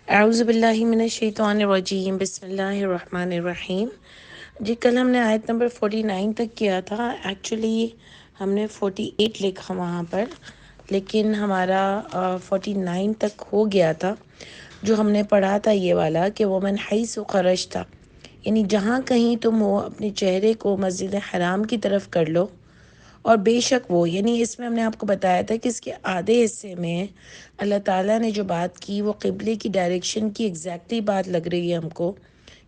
اعوذ باللہ من الشیطان الرجیم، بسم اللہ الرحمن الرحیم۔ جی کل ہم نے آیت نمبر 49 تک کیا تھا۔ ایکچولی ہم نے 48 لکھا وہاں پر، لیکن ہمارا 49 تک ہو گیا تھا۔ جو ہم نے پڑھا تھا یہ والا کہ ومن حیث خرجتا، یعنی جہاں کہیں تم ہو اپنے چہرے کو مسجد حرام کی طرف کر لو، اور بے شک وہ، یعنی اس میں ہم نے آپ کو بتایا تھا کہ اس کے آدھے حصے میں اللہ تعالیٰ نے جو بات کی وہ قبلے کی ڈائریکشن کی ایگزیکٹلی بات لگ رہی ہے ہم کو،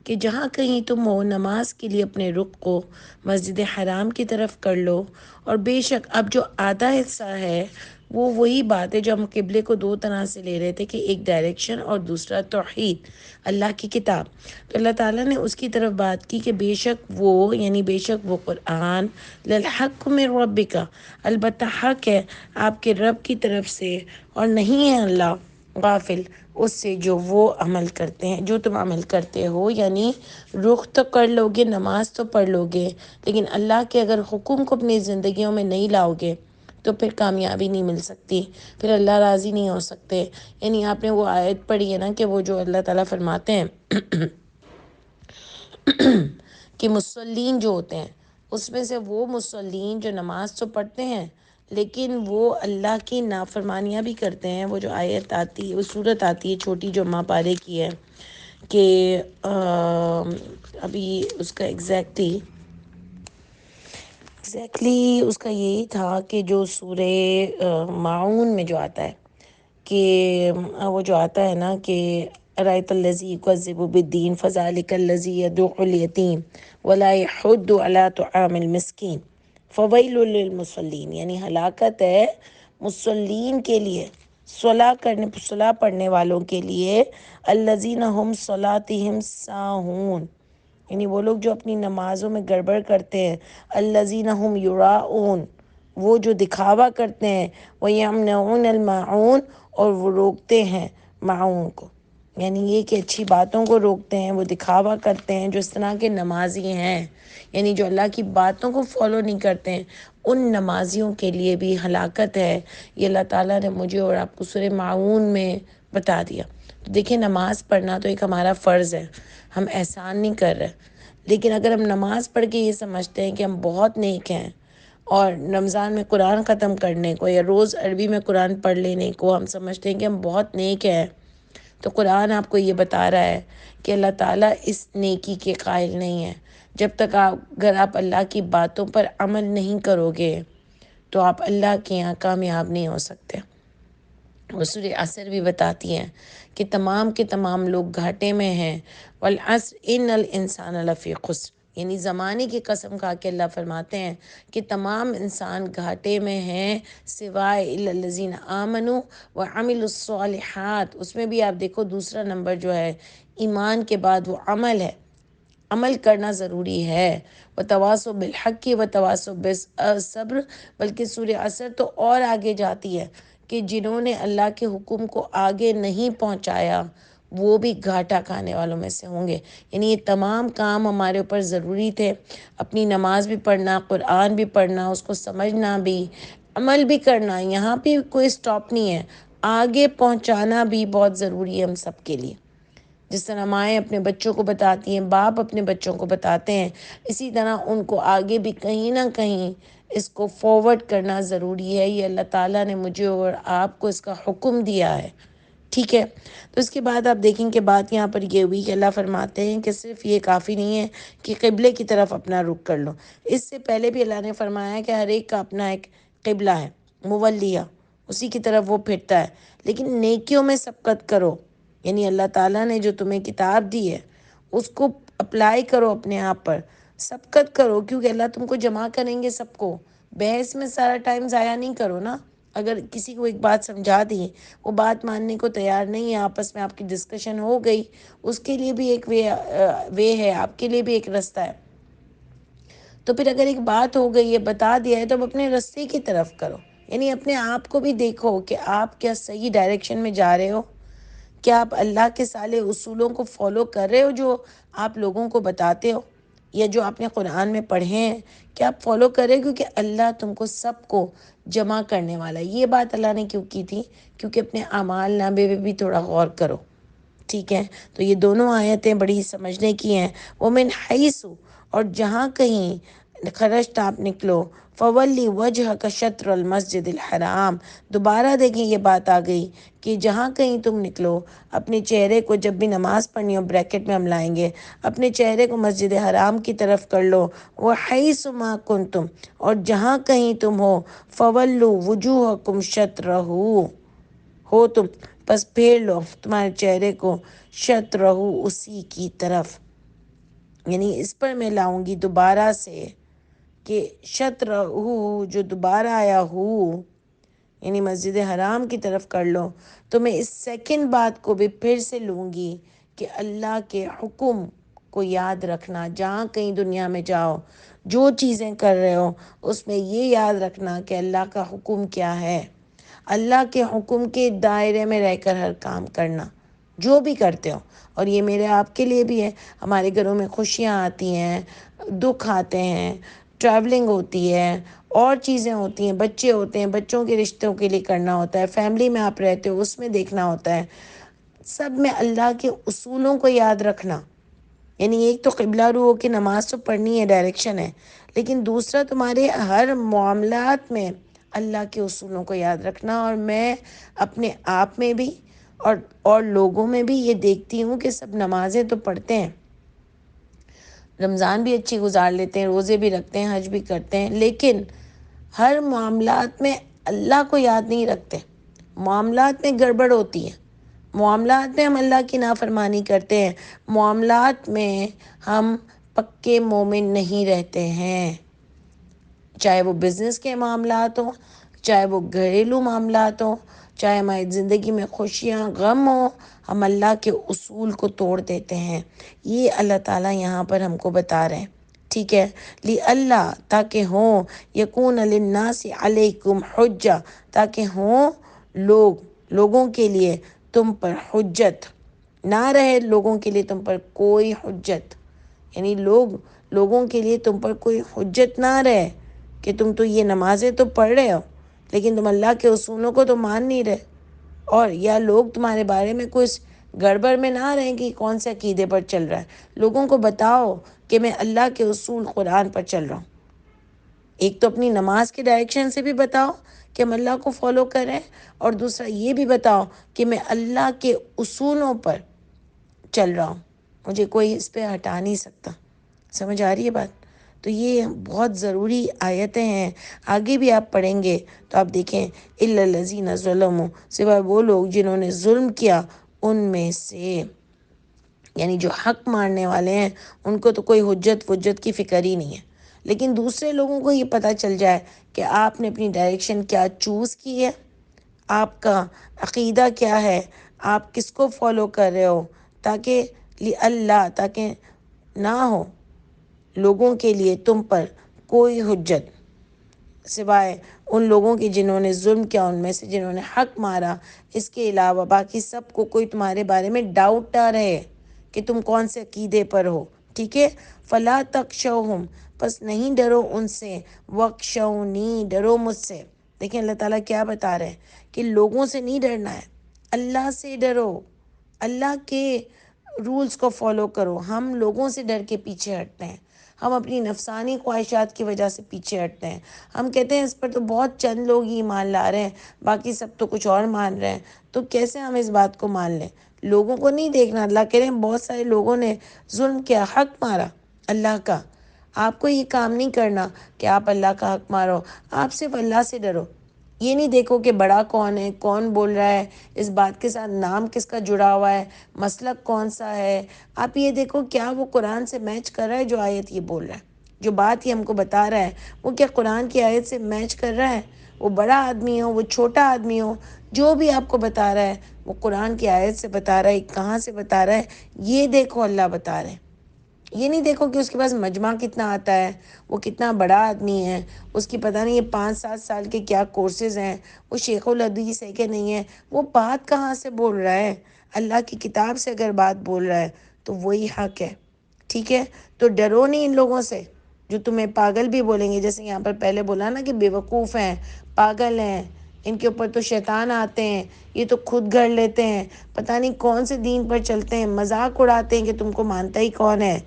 کہ جہاں کہیں تم ہو نماز کے لیے اپنے رخ کو مسجد حرام کی طرف کر لو، اور بے شک اب جو آدھا حصہ ہے وہ وہی بات ہے جو ہم قبلے کو دو طرح سے لے رہے تھے، کہ ایک ڈائریکشن اور دوسرا توحید، اللہ کی کتاب۔ تو اللہ تعالیٰ نے اس کی طرف بات کی کہ بے شک وہ، یعنی بے شک وہ قرآن للحق من ربک، البتہ حق ہے آپ کے رب کی طرف سے، اور نہیں ہے اللہ غافل اس سے جو وہ عمل کرتے ہیں، جو تم عمل کرتے ہو۔ یعنی رخ تو کر لو گے، نماز تو پڑھ لو گے، لیکن اللہ کے اگر حکم کو اپنی زندگیوں میں نہیں لاؤ گے تو پھر کامیابی نہیں مل سکتی، پھر اللہ راضی نہیں ہو سکتے۔ یعنی آپ نے وہ آیت پڑھی ہے نا کہ وہ جو اللہ تعالیٰ فرماتے ہیں کہ مصلین جو ہوتے ہیں، اس میں سے وہ مصلین جو نماز تو پڑھتے ہیں لیکن وہ اللہ کی نافرمانیاں بھی کرتے ہیں۔ وہ جو آیت آتی ہے، وہ صورت آتی ہے چھوٹی جو ماں پارے کی ہے، کہ ابھی اس کا ایگزیکٹلی اس کا یہی تھا کہ جو سورہ معون میں جو آتا ہے، کہ وہ جو آتا ہے نا کہ رایت الذی یکذب بالدین فذلک الذی یدع الیتیم ولا یحض علی طعام المسکین فویل للمصلین، یعنی ہلاکت ہے مصلین کے لیے، صلاح پڑھنے والوں کے لیے، الذین هم صلاتہم ساہون، یعنی وہ لوگ جو اپنی نمازوں میں گڑبڑ کرتے ہیں، الذین هم یراؤون، وہ جو دکھاوا کرتے ہیں، وَيَمْنَعُونَ الْمَاعُونَ، اور وہ روکتے ہیں معون کو، یعنی یہ کہ اچھی باتوں کو روکتے ہیں، وہ دکھاوا کرتے ہیں جو اس طرح کے نمازی ہیں، یعنی جو اللہ کی باتوں کو فالو نہیں کرتے ہیں، ان نمازیوں کے لیے بھی ہلاکت ہے۔ یہ اللہ تعالیٰ نے مجھے اور آپ کو سورہ معون میں بتا دیا۔ تو دیکھیں، نماز پڑھنا تو ایک ہمارا فرض ہے، ہم احسان نہیں کر رہے، لیکن اگر ہم نماز پڑھ کے یہ سمجھتے ہیں کہ ہم بہت نیک ہیں، اور رمضان میں قرآن ختم کرنے کو یا روز عربی میں قرآن پڑھ لینے کو ہم سمجھتے ہیں کہ ہم بہت نیک ہیں، تو قرآن آپ کو یہ بتا رہا ہے کہ اللہ تعالیٰ اس نیکی کے قائل نہیں ہے۔ جب تک اگر آپ اللہ کی باتوں پر عمل نہیں کرو گے تو آپ اللہ کے یہاں کامیاب نہیں ہو سکتے۔ اور سورہ عصر بھی بتاتی ہیں کہ تمام کے تمام لوگ گھاٹے میں ہیں، والعصر ان الانسان لفی خسر، یعنی زمانے کی قسم کھا کے اللہ فرماتے ہیں کہ تمام انسان گھاٹے میں ہیں سوائے الا الذین آمنوا وعملوا الصالحات۔ اس میں بھی آپ دیکھو دوسرا نمبر جو ہے ایمان کے بعد وہ عمل ہے، عمل کرنا ضروری ہے۔ وتواصوا بالحق وتواصوا بالصبر، بلکہ سورہ عصر تو اور آگے جاتی ہے کہ جنہوں نے اللہ کے حکم کو آگے نہیں پہنچایا وہ بھی گھاٹا کھانے والوں میں سے ہوں گے۔ یعنی یہ تمام کام ہمارے اوپر ضروری تھے، اپنی نماز بھی پڑھنا، قرآن بھی پڑھنا، اس کو سمجھنا بھی، عمل بھی کرنا، یہاں پہ کوئی سٹاپ نہیں ہے، آگے پہنچانا بھی بہت ضروری ہے ہم سب کے لیے۔ جس طرح مائیں اپنے بچوں کو بتاتی ہیں، باپ اپنے بچوں کو بتاتے ہیں، اسی طرح ان کو آگے بھی کہیں نہ کہیں اس کو فارورڈ کرنا ضروری ہے۔ یہ اللہ تعالیٰ نے مجھے اور آپ کو اس کا حکم دیا ہے، ٹھیک ہے۔ تو اس کے بعد آپ دیکھیں کہ بات یہاں پر یہ ہوئی کہ اللہ فرماتے ہیں کہ صرف یہ کافی نہیں ہے کہ قبلے کی طرف اپنا رخ کر لو، اس سے پہلے بھی اللہ نے فرمایا ہے کہ ہر ایک کا اپنا ایک قبلہ ہے، مولیہ، اسی کی طرف وہ پھرتا ہے، لیکن نیکیوں میں سبقت کرو، یعنی اللہ تعالیٰ نے جو تمہیں کتاب دی ہے اس کو اپلائی کرو اپنے آپ پر، سبقت کرو، کیونکہ اللہ تم کو جمع کریں گے سب کو۔ بحث میں سارا ٹائم ضائع نہیں کرو نا، اگر کسی کو ایک بات سمجھا دی، وہ بات ماننے کو تیار نہیں ہے، آپس میں آپ کی ڈسکشن ہو گئی، اس کے لیے بھی ایک وے ہے، آپ کے لیے بھی ایک رستہ ہے۔ تو پھر اگر ایک بات ہو گئی ہے، بتا دیا ہے، تو اب اپنے رستے کی طرف کرو، یعنی اپنے آپ کو بھی دیکھو کہ آپ کیا صحیح ڈائریکشن میں جا رہے ہو، کیا آپ اللہ کے صالح اصولوں کو فالو کر رہے ہو جو آپ لوگوں کو بتاتے ہو، یا جو آپ نے قرآن میں پڑھے ہیں کیا آپ فالو کر رہے ہو، کیونکہ اللہ تم کو سب کو جمع کرنے والا ہے۔ یہ بات اللہ نے کیوں کی تھی؟ کیونکہ اپنے اعمال نامے میں بھی تھوڑا غور کرو، ٹھیک ہے، تو یہ دونوں آیتیں بڑی سمجھنے کی ہیں۔ ومن حیث، اور جہاں کہیں خرجت آپ نکلو، فولی وجہ کا شطر المسجد الحرام، دوبارہ دیکھیں یہ بات آ گئی کہ جہاں کہیں تم نکلو اپنے چہرے کو، جب بھی نماز پڑھنی ہو بریکٹ میں ہم لائیں گے، اپنے چہرے کو مسجد حرام کی طرف کر لو۔ وحیث ما کنتم، اور جہاں کہیں تم ہو، فولو وجوہکم شطرہ، ہو تم پس پھیر لو تمہارے چہرے کو، شطرہ، اسی کی طرف، یعنی اس پر میں لاؤں گی دوبارہ سے کہ شطرہ جو دوبارہ آیا ہو، یعنی مسجد حرام کی طرف کر لو، تو میں اس سیکنڈ بات کو بھی پھر سے لوں گی کہ اللہ کے حکم کو یاد رکھنا۔ جہاں کہیں دنیا میں جاؤ، جو چیزیں کر رہے ہو، اس میں یہ یاد رکھنا کہ اللہ کا حکم کیا ہے، اللہ کے حکم کے دائرے میں رہ کر ہر کام کرنا جو بھی کرتے ہو۔ اور یہ میرے آپ کے لیے بھی ہے، ہمارے گھروں میں خوشیاں آتی ہیں، دکھ آتے ہیں، ٹریولنگ ہوتی ہے، اور چیزیں ہوتی ہیں، بچے ہوتے ہیں، بچوں کے رشتوں کے لیے کرنا ہوتا ہے، فیملی میں آپ رہتے ہو اس میں دیکھنا ہوتا ہے، سب میں اللہ کے اصولوں کو یاد رکھنا۔ یعنی ایک تو قبلہ رو ہو کہ نماز تو پڑھنی ہے، ڈائریکشن ہے، لیکن دوسرا تمہارے ہر معاملات میں اللہ کے اصولوں کو یاد رکھنا۔ اور میں اپنے آپ میں بھی اور لوگوں میں بھی یہ دیکھتی ہوں کہ سب نمازیں تو پڑھتے ہیں، رمضان بھی اچھی گزار لیتے ہیں، روزے بھی رکھتے ہیں، حج بھی کرتے ہیں، لیکن ہر معاملات میں اللہ کو یاد نہیں رکھتے، معاملات میں گڑبڑ ہوتی ہے، معاملات میں ہم اللہ کی نافرمانی کرتے ہیں، معاملات میں ہم پکے مومن نہیں رہتے ہیں، چاہے وہ بزنس کے معاملات ہوں، چاہے وہ گھریلو معاملات ہوں، چاہے ہماری زندگی میں خوشیاں غم ہوں، ہم اللہ کے اصول کو توڑ دیتے ہیں۔ یہ اللہ تعالیٰ یہاں پر ہم کو بتا رہے ہیں، ٹھیک ہے، اللہ تاکہ ہوں، یکون للناس علیکم حجہ، تاکہ ہوں لوگوں کے لیے تم پر حجت، نہ رہے لوگوں کے لیے تم پر کوئی حجت، یعنی لوگوں کے لیے تم پر کوئی حجت نہ رہے کہ تم تو یہ نمازیں تو پڑھ رہے ہو لیکن تم اللہ کے اصولوں کو تو مان نہیں رہے، اور یا لوگ تمہارے بارے میں کچھ گڑبڑ میں نہ رہیں کہ کون سے عقیدے پر چل رہا ہے۔ لوگوں کو بتاؤ کہ میں اللہ کے اصول قرآن پر چل رہا ہوں۔ ایک تو اپنی نماز کے ڈائریکشن سے بھی بتاؤ کہ ہم اللہ کو فالو کریں، اور دوسرا یہ بھی بتاؤ کہ میں اللہ کے اصولوں پر چل رہا ہوں، مجھے کوئی اس پہ ہٹا نہیں سکتا۔ سمجھ آ رہی ہے بات؟ تو یہ بہت ضروری آیتیں ہیں، آگے بھی آپ پڑھیں گے تو آپ دیکھیں، الا الذین ظلموا، سوائے وہ لوگ جنہوں نے ظلم کیا، ان میں سے، یعنی جو حق ماننے والے ہیں ان کو تو کوئی حجت کی فکر ہی نہیں ہے، لیکن دوسرے لوگوں کو یہ پتہ چل جائے کہ آپ نے اپنی ڈائریکشن کیا چوز کی ہے، آپ کا عقیدہ کیا ہے، آپ کس کو فالو کر رہے ہو، تاکہ نہ ہو لوگوں کے لیے تم پر کوئی حجت سوائے ان لوگوں کی جنہوں نے ظلم کیا، ان میں سے جنہوں نے حق مارا، اس کے علاوہ باقی سب کو کوئی تمہارے بارے میں ڈاؤٹ نہ رہے کہ تم کون سے عقیدے پر ہو، ٹھیک ہے۔ فلا تخشوہم، پس نہیں ڈرو ان سے، وخشونی، ڈرو مجھ سے۔ دیکھیں اللہ تعالیٰ کیا بتا رہے ہیں کہ لوگوں سے نہیں ڈرنا ہے، اللہ سے ڈرو، اللہ کے رولز کو فالو کرو۔ ہم لوگوں سے ڈر کے پیچھے ہٹتے ہیں، ہم اپنی نفسانی خواہشات کی وجہ سے پیچھے ہٹتے ہیں، ہم کہتے ہیں اس پر تو بہت چند لوگ ہی ایمان لا رہے ہیں، باقی سب تو کچھ اور مان رہے ہیں، تو کیسے ہم اس بات کو مان لیں؟ لوگوں کو نہیں دیکھنا، اللہ کہہ رہے ہیں بہت سارے لوگوں نے ظلم کیا، حق مارا اللہ کا۔ آپ کو یہ کام نہیں کرنا کہ آپ اللہ کا حق مارو، آپ صرف اللہ سے ڈرو۔ یہ نہیں دیکھو کہ بڑا کون ہے، کون بول رہا ہے، اس بات کے ساتھ نام کس کا جڑا ہوا ہے، مسلک کون سا ہے، آپ یہ دیکھو کیا وہ قرآن سے میچ کر رہا ہے، جو آیت یہ بول رہا ہے، جو بات یہ ہم کو بتا رہا ہے وہ کیا قرآن کی آیت سے میچ کر رہا ہے؟ وہ بڑا آدمی ہو، وہ چھوٹا آدمی ہو، جو بھی آپ کو بتا رہا ہے وہ قرآن کی آیت سے بتا رہا ہے، کہاں سے بتا رہا ہے، یہ دیکھو اللہ بتا رہے ہیں۔ یہ نہیں دیکھو کہ اس کے پاس مجمع کتنا آتا ہے، وہ کتنا بڑا آدمی ہے، اس کی پتہ نہیں یہ 5-7 سال کے کیا کورسز ہیں، وہ شیخ الحدیث ہے کہ نہیں ہے، وہ بات کہاں سے بول رہا ہے؟ اللہ کی کتاب سے اگر بات بول رہا ہے تو وہی حق ہے، ٹھیک ہے۔ تو ڈرو نہیں ان لوگوں سے جو تمہیں پاگل بھی بولیں گے، جیسے یہاں پر پہلے بولا نا کہ بے وقوف ہیں، پاگل ہیں، ان کے اوپر تو شیطان آتے ہیں، یہ تو خود گھڑ لیتے ہیں، پتہ نہیں کون سے دین پر چلتے ہیں، مذاق اڑاتے ہیں کہ تم کو مانتا ہی کون ہے۔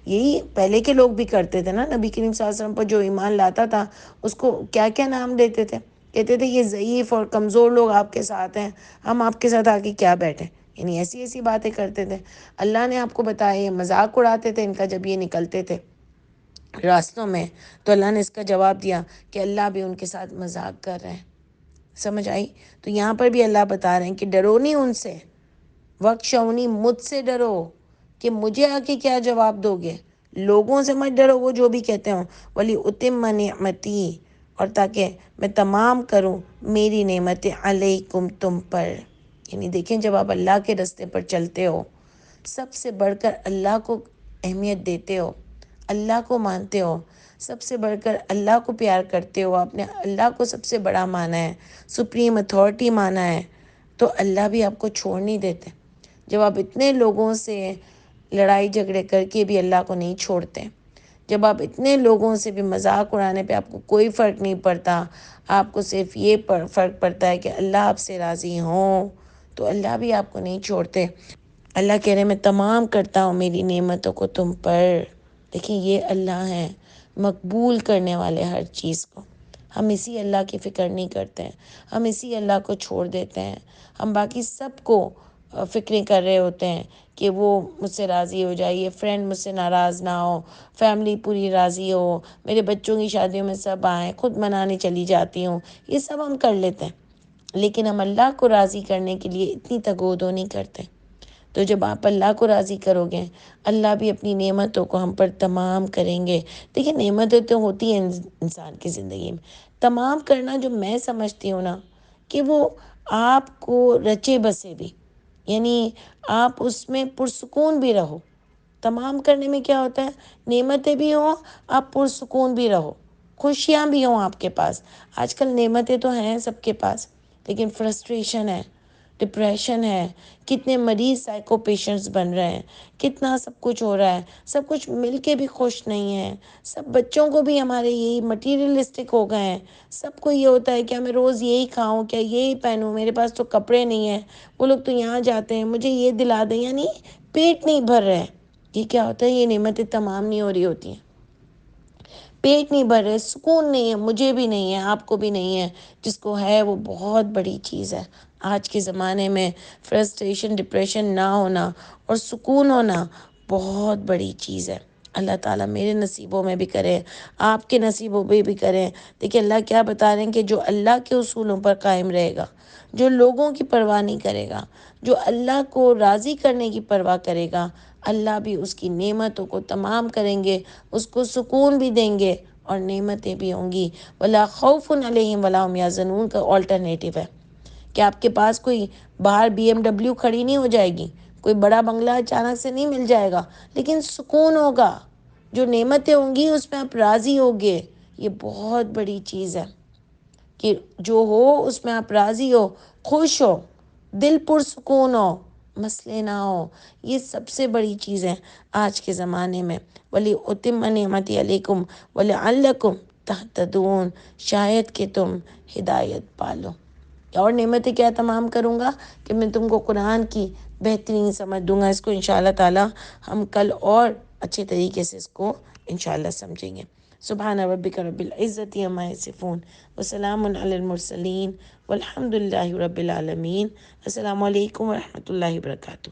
یہی پہلے کے لوگ بھی کرتے تھے نا، نبی کریم صلی اللہ علیہ وسلم پر جو ایمان لاتا تھا اس کو کیا کیا نام دیتے تھے، کہتے تھے یہ ضعیف اور کمزور لوگ آپ کے ساتھ ہیں، ہم آپ کے ساتھ آگے کیا بیٹھیں، یعنی ایسی ایسی باتیں کرتے تھے۔ اللہ نے آپ کو بتایا یہ مذاق اڑاتے تھے ان کا جب یہ نکلتے تھے راستوں میں، تو اللہ نے اس کا جواب دیا کہ اللہ بھی ان کے ساتھ مذاق کر رہے ہیں۔ سمجھ آئی؟ تو یہاں پر بھی اللہ بتا رہے ہیں کہ ڈرو نہیں ان سے، وقت شونی مجھ سے ڈرو کہ مجھے آ کے کیا جواب دو گے۔ لوگوں سے مت ڈرو، وہ جو بھی کہتے ہوں، ولی اتم نعمتی، اور تاکہ میں تمام کروں میری نعمت علیکم تم پر۔ یعنی دیکھیں جب آپ اللہ کے رستے پر چلتے ہو، سب سے بڑھ کر اللہ کو اہمیت دیتے ہو، اللہ کو مانتے ہو، سب سے بڑھ کر اللہ کو پیار کرتے ہو، آپ نے اللہ کو سب سے بڑا مانا ہے، سپریم اتھارٹی مانا ہے، تو اللہ بھی آپ کو چھوڑ نہیں دیتے۔ جب آپ اتنے لوگوں سے لڑائی جھگڑے کر کے بھی اللہ کو نہیں چھوڑتے، جب آپ اتنے لوگوں سے بھی مذاق اڑانے پہ آپ کو کوئی فرق نہیں پڑتا، آپ کو صرف یہ فرق پڑتا ہے کہ اللہ آپ سے راضی ہوں، تو اللہ بھی آپ کو نہیں چھوڑتے۔ اللہ کہہ رہے میں تمام کرتا ہوں میری نعمتوں کو تم پر۔ دیکھیں یہ اللہ ہیں مقبول کرنے والے ہر چیز کو۔ ہم اسی اللہ کی فکر نہیں کرتے ہیں، ہم اسی اللہ کو چھوڑ دیتے ہیں، ہم باقی سب کو فکریں کر رہے ہوتے ہیں کہ وہ مجھ سے راضی ہو جائے، یہ فرینڈ مجھ سے ناراض نہ ہو، فیملی پوری راضی ہو، میرے بچوں کی شادیوں میں سب آئیں، خود منانے چلی جاتی ہوں، یہ سب ہم کر لیتے ہیں، لیکن ہم اللہ کو راضی کرنے کے لیے اتنی تگودو نہیں کرتے۔ تو جب آپ اللہ کو راضی کرو گے، اللہ بھی اپنی نعمتوں کو ہم پر تمام کریں گے۔ دیکھیں نعمتیں تو ہوتی ہیں انسان کی زندگی میں، تمام کرنا جو میں سمجھتی ہوں نا کہ وہ آپ کو رچے بسے بھی، یعنی آپ اس میں پرسکون بھی رہو۔ تمام کرنے میں کیا ہوتا ہے، نعمتیں بھی ہوں، آپ پرسکون بھی رہو، خوشیاں بھی ہوں آپ کے پاس۔ آج کل نعمتیں تو ہیں سب کے پاس، لیکن فرسٹریشن ہے، ڈپریشن ہے، کتنے مریض سائیکو پیشنٹس بن رہے ہیں، کتنا سب کچھ ہو رہا ہے، سب کچھ مل کے بھی خوش نہیں ہیں۔ سب بچوں کو بھی ہمارے یہی مٹیریلسٹک ہو گئے ہیں، سب کو یہ ہوتا ہے کہ میں روز یہی کھاؤں، کیا یہی پہنوں، میرے پاس تو کپڑے نہیں ہیں، وہ لوگ تو یہاں جاتے ہیں، مجھے یہ دلا دیں، یعنی پیٹ نہیں بھر رہے۔ یہ کیا ہوتا ہے، یہ نعمتیں تمام نہیں ہو رہی ہوتی ہیں، پیٹ نہیں بھر رہے، سکون نہیں ہے، مجھے بھی نہیں ہے، آپ کو بھی نہیں ہے، جس کو ہے وہ بہت بڑی چیز ہے۔ آج کے زمانے میں فرسٹریشن ڈپریشن نہ ہونا اور سکون ہونا بہت بڑی چیز ہے۔ اللہ تعالیٰ میرے نصیبوں میں بھی کرے، آپ کے نصیبوں میں بھی کریں۔ دیکھیں اللہ کیا بتا رہے ہیں کہ جو اللہ کے اصولوں پر قائم رہے گا، جو لوگوں کی پرواہ نہیں کرے گا، جو اللہ کو راضی کرنے کی پرواہ کرے گا، اللہ بھی اس کی نعمتوں کو تمام کریں گے، اس کو سکون بھی دیں گے اور نعمتیں بھی ہوں گی۔ وَلَا خَوْفٌ عَلَيْهِمْ وَلَا هُمْ يَحْزَنُونَ کا آلٹرنیٹیو ہے کہ آپ کے پاس کوئی باہر BMW کھڑی نہیں ہو جائے گی، کوئی بڑا بنگلہ اچانک سے نہیں مل جائے گا، لیکن سکون ہوگا، جو نعمتیں ہوں گی اس میں آپ راضی ہوگے۔ یہ بہت بڑی چیز ہے کہ جو ہو اس میں آپ راضی ہو، خوش ہو، دل پرسکون ہو، مسئلے نہ ہو۔ یہ سب سے بڑی چیز ہے آج کے زمانے میں۔ ولی اتم نعمتی علیکم ولعلکم تہتدون، شاید کہ تم ہدایت پالو۔ اور نعمتیں کیا تمام کروں گا کہ میں تم کو قرآن کی بہترین سمجھ دوں گا۔ اس کو انشاءاللہ تعالی ہم کل اور اچھے طریقے سے اس کو انشاءاللہ سمجھیں گے۔ سبحان ربک رب العزت عما یصفون وسلام علی المرسلین والحمد للہ رب العالمین۔ السلام علیکم ورحمۃ اللہ وبرکاتہ۔